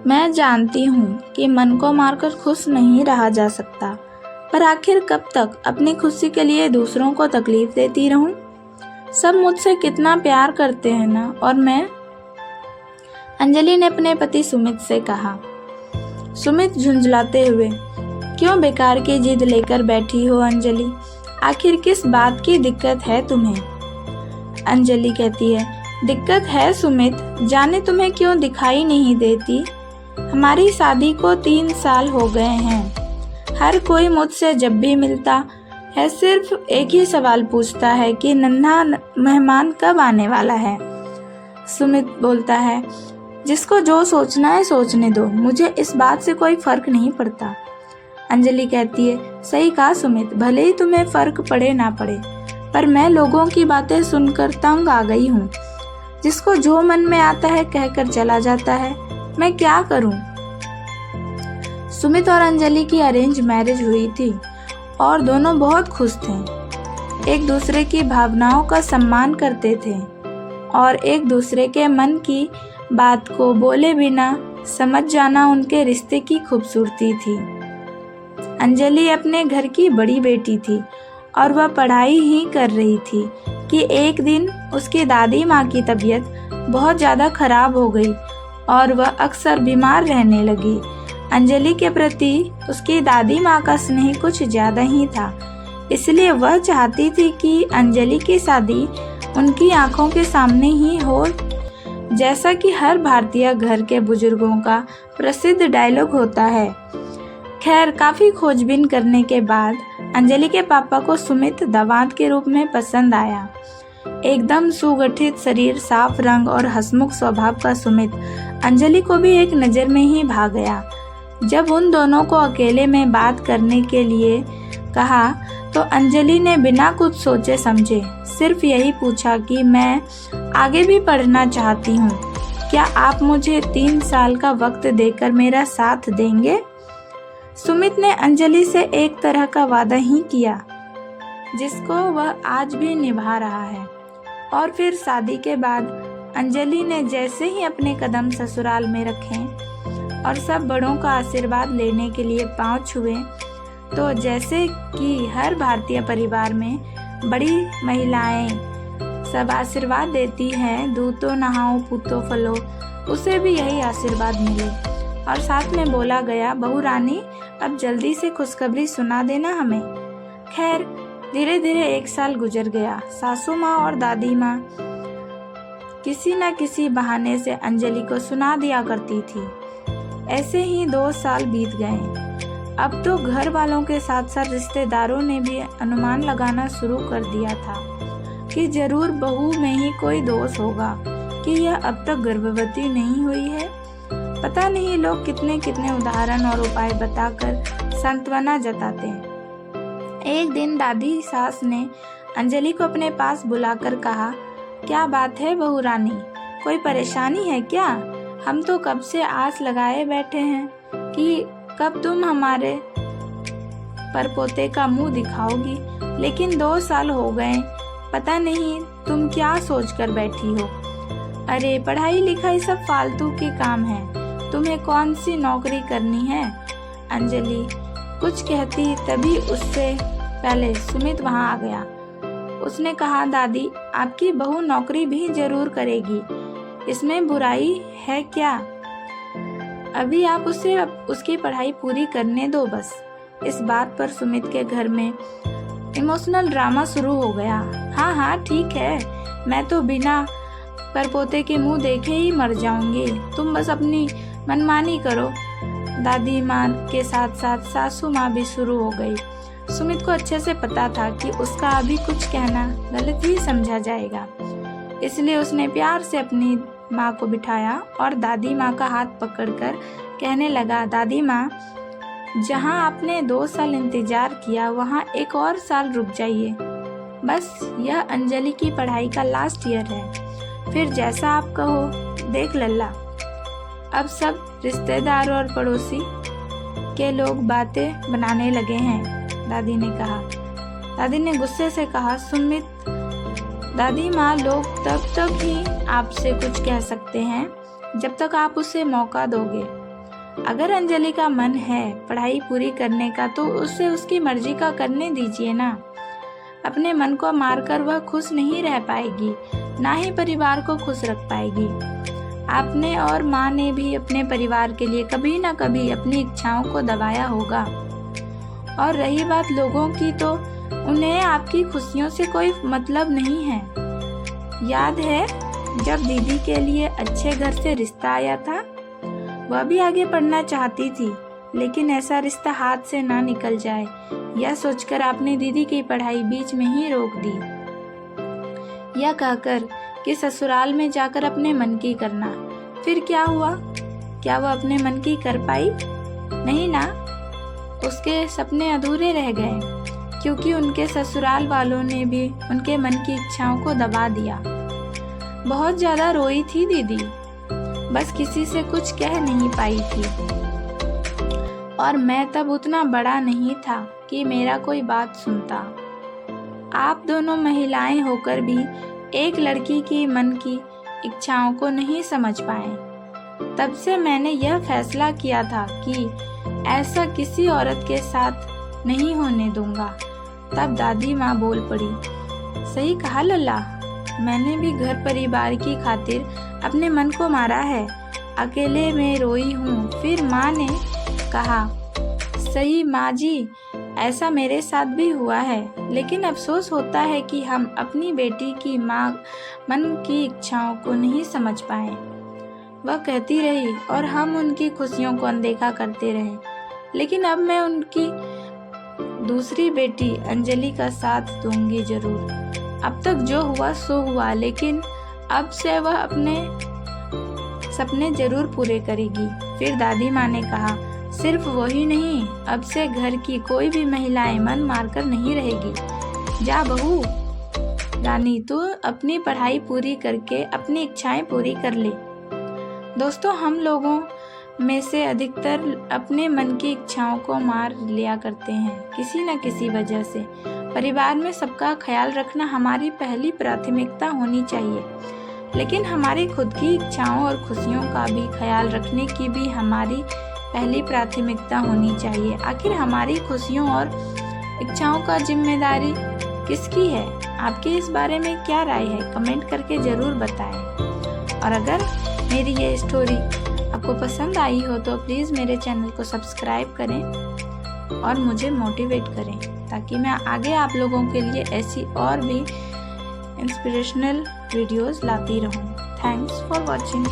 मैं जानती हूँ कि मन को मारकर खुश नहीं रहा जा सकता, पर आखिर कब तक अपनी खुशी के लिए दूसरों को तकलीफ देती रहूं? सब मुझसे कितना प्यार करते हैं ना, और मैं। अंजलि ने अपने पति सुमित से कहा। सुमित झुंझलाते हुए, क्यों बेकार की जिद लेकर बैठी हो अंजलि? आखिर किस बात की दिक्कत है तुम्हें? अंजलि कहती है, दिक्कत है सुमित, जाने तुम्हें क्यों दिखाई नहीं देती। हमारी शादी को 3 साल हो गए हैं। हर कोई मुझसे जब भी मिलता है सिर्फ एक ही सवाल पूछता है कि नन्हा मेहमान कब आने वाला है। सुमित बोलता है, जिसको जो सोचना है सोचने दो, मुझे इस बात से कोई फर्क नहीं पड़ता। अंजलि कहती है, सही कहा सुमित, भले ही तुम्हें फर्क पड़े ना पड़े, पर मैं लोगों की बातें सुनकर तंग आ गई हूँ। जिसको जो मन में आता है कहकर चला जाता है, मैं क्या करूं? सुमित और अंजलि की अरेंज मैरिज हुई थी और दोनों बहुत खुश थे। एक दूसरे की भावनाओं का सम्मान करते थे और एक दूसरे के मन की बात को बोले बिना समझ जाना उनके रिश्ते की खूबसूरती थी। अंजलि अपने घर की बड़ी बेटी थी और वह पढ़ाई ही कर रही थी कि एक दिन उसकी दादी माँ की तबीयत बहुत ज़्यादा खराब हो गई और वह अक्सर बीमार रहने लगी। अंजलि के प्रति उसकी दादी माँ का स्नेह कुछ ज़्यादा ही था, इसलिए वह चाहती थी कि अंजलि की शादी उनकी आंखों के सामने ही हो, जैसा कि हर भारतीय घर के बुजुर्गों का प्रसिद्ध डायलॉग होता है। खैर, काफ़ी खोजबीन करने के बाद अंजलि के पापा को सुमित दामाद के रूप में पसंद आया। एकदम सुगठित शरीर, साफ रंग और हंसमुख स्वभाव का सुमित अंजलि को भी एक नज़र में ही भा गया। जब उन दोनों को अकेले में बात करने के लिए कहा तो अंजलि ने बिना कुछ सोचे समझे सिर्फ यही पूछा कि मैं आगे भी पढ़ना चाहती हूँ, क्या आप मुझे 3 साल का वक्त देकर मेरा साथ देंगे? सुमित ने अंजलि से एक तरह का वादा ही किया जिसको वह आज भी निभा रहा है। और फिर शादी के बाद अंजलि ने जैसे ही अपने कदम ससुराल में रखे और सब बड़ों का आशीर्वाद लेने के लिए पांव छुए, तो जैसे कि हर भारतीय परिवार में बड़ी महिलाएं सब आशीर्वाद देती हैं, दूतो नहाओ पूतो फलो, उसे भी यही आशीर्वाद मिले। और साथ में बोला गया, बहू रानी अब जल्दी से खुशखबरी सुना देना हमें। खैर, धीरे धीरे 1 साल गुजर गया। सासू माँ और दादी माँ किसी न किसी बहाने से अंजलि को सुना दिया करती थी। ऐसे ही 2 साल बीत गए। अब तो घर वालों के साथ साथ रिश्तेदारों ने भी अनुमान लगाना शुरू कर दिया था कि जरूर बहू में ही कोई दोष होगा कि यह अब तक गर्भवती नहीं हुई है। पता नहीं लोग कितने कितने उदाहरण और उपाय बताकर सांत्वना जताते हैं। एक दिन दादी सास ने अंजलि को अपने पास बुलाकर कहा, क्या बात है बहू रानी, कोई परेशानी है क्या? हम तो कब से आस लगाए बैठे हैं कि कब तुम हमारे परपोते का मुंह दिखाओगी, लेकिन 2 साल हो गए, पता नहीं तुम क्या सोचकर बैठी हो। अरे पढ़ाई लिखाई सब फालतू के काम है, तुम्हें कौन सी नौकरी करनी है? अंजलि कुछ कहती तभी उससे पहले सुमित वहां आ गया। उसने कहा, दादी आपकी बहू नौकरी भी जरूर करेगी, इसमें बुराई है क्या? अभी आप उसे उसकी पढ़ाई पूरी करने दो बस। इस बात पर सुमित के घर में इमोशनल ड्रामा शुरू हो गया। हाँ हाँ ठीक है, मैं तो बिना परपोते के मुंह देखे ही मर जाऊंगी, तुम बस अपनी मनमानी करो। दादी माँ के साथ साथ सासू माँ भी शुरू हो गई। सुमित को अच्छे से पता था कि उसका अभी कुछ कहना गलत ही समझा जाएगा, इसलिए उसने प्यार से अपनी माँ को बिठाया और दादी माँ का हाथ पकड़कर कहने लगा, दादी माँ, जहाँ आपने 2 साल इंतजार किया वहाँ 1 और साल रुक जाइए। बस यह अंजलि की पढ़ाई का लास्ट ईयर है, फिर जैसा आप कहो। देख लल्ला, अब सब रिश्तेदार और पड़ोसी के लोग बातें बनाने लगे हैं, दादी ने कहा। दादी ने गुस्से से कहा, सुमित, दादी माँ, लोग तब तक ही आपसे कुछ कह सकते हैं जब तक आप उसे मौका दोगे। अगर अंजलि का मन है पढ़ाई पूरी करने का तो उसे उसकी मर्जी का करने दीजिए ना। अपने मन को मारकर वह खुश नहीं रह पाएगी, ना ही परिवार को खुश रख पाएगी। आपने और माँ ने भी अपने परिवार के लिए कभी ना कभी अपनी इच्छाओं को दबाया होगा। और रही बात लोगों की, तो उन्हें आपकी खुशियों से कोई मतलब नहीं है। याद है जब दीदी के लिए अच्छे घर से रिश्ता आया था? वह भी आगे पढ़ना चाहती थी, लेकिन ऐसा रिश्ता हाथ से ना निकल जाए, यह सोचकर आपने दीदी की पढ़ाई बीच में ही रोक दी, यह कहकर कि ससुराल में जाकर अपने मन की करना। फिर क्या हुआ? क्या वह अपने मन की कर पाई? नहीं ना, उसके सपने अधूरे रह गए, क्योंकि उनके ससुराल वालों ने भी उनके मन की इच्छाओं को दबा दिया। बहुत ज्यादा रोई थी दीदी, बस किसी से कुछ कह नहीं पाई थी। और मैं तब उतना बड़ा नहीं था कि मेरा कोई बात सुनता। आप दोनों महिलाएं होकर भी एक लड़की की मन की इच्छाओं को नहीं समझ पाए। तब से मैंने यह फैसला किया था कि ऐसा किसी औरत के साथ नहीं होने दूंगा। तब दादी माँ बोल पड़ी, सही कहा लल्ला, मैंने भी घर परिवार की खातिर अपने मन को मारा है, अकेले में रोई हूँ। फिर माँ ने कहा, सही माँ जी, ऐसा मेरे साथ भी हुआ है, लेकिन अफसोस होता है कि हम अपनी बेटी की माँ मन की इच्छाओं को नहीं समझ पाए। वह कहती रही और हम उनकी खुशियों को अनदेखा करते रहे, लेकिन अब मैं उनकी दूसरी बेटी अंजलि का साथ दूंगी जरूर। अब तक जो हुआ सो हुआ, लेकिन अब से वह अपने सपने जरूर पूरे करेगी। फिर दादी माँ ने कहा, सिर्फ वही नहीं, अब से घर की कोई भी महिलाएं मन मारकर नहीं रहेगी। जा बहू रानी, तू अपनी पढ़ाई पूरी करके अपनी इच्छाएं पूरी कर ले। दोस्तों, हम लोगों में से अधिकतर अपने मन की इच्छाओं को मार लिया करते हैं किसी न किसी वजह से। परिवार में सबका ख्याल रखना हमारी पहली प्राथमिकता होनी चाहिए, लेकिन हमारी खुद की इच्छाओं और खुशियों का भी ख्याल रखने की भी हमारी पहली प्राथमिकता होनी चाहिए। आखिर हमारी खुशियों और इच्छाओं का जिम्मेदारी किसकी है? आपकी इस बारे में क्या राय है? कमेंट करके ज़रूर बताएं। और अगर मेरी ये स्टोरी आपको पसंद आई हो तो प्लीज़ मेरे चैनल को सब्सक्राइब करें और मुझे मोटिवेट करें, ताकि मैं आगे आप लोगों के लिए ऐसी और भी इंस्पिरेशनल वीडियोस लाती रहूं। Thanks for watching.